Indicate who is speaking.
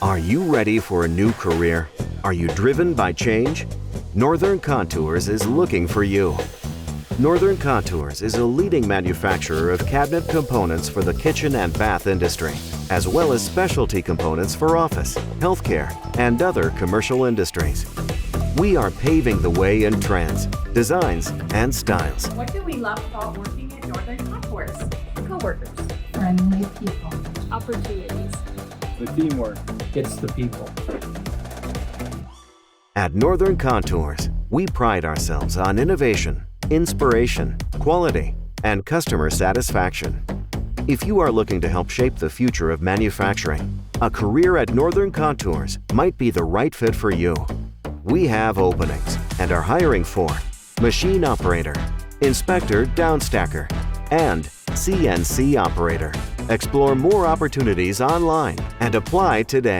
Speaker 1: Are you ready for a new career? Are you driven by change? Northern Contours is looking for you. Northern Contours is a leading manufacturer of cabinet components for the kitchen and bath industry, as well as specialty components for office, healthcare, and other commercial industries. We are paving the way in trends, designs, and styles.
Speaker 2: What do we love about working at Northern Contours?
Speaker 3: Co-workers.
Speaker 4: Friendly people.
Speaker 3: Opportunities.
Speaker 5: The teamwork. It's the people.
Speaker 1: At Northern Contours, we pride ourselves on innovation, inspiration, quality, and customer satisfaction. If you are looking to help shape the future of manufacturing, a career at Northern Contours might be the right fit for you. We have openings and are hiring for Machine Operator, Inspector Downstacker, and CNC Operator. Explore more opportunities online and apply today.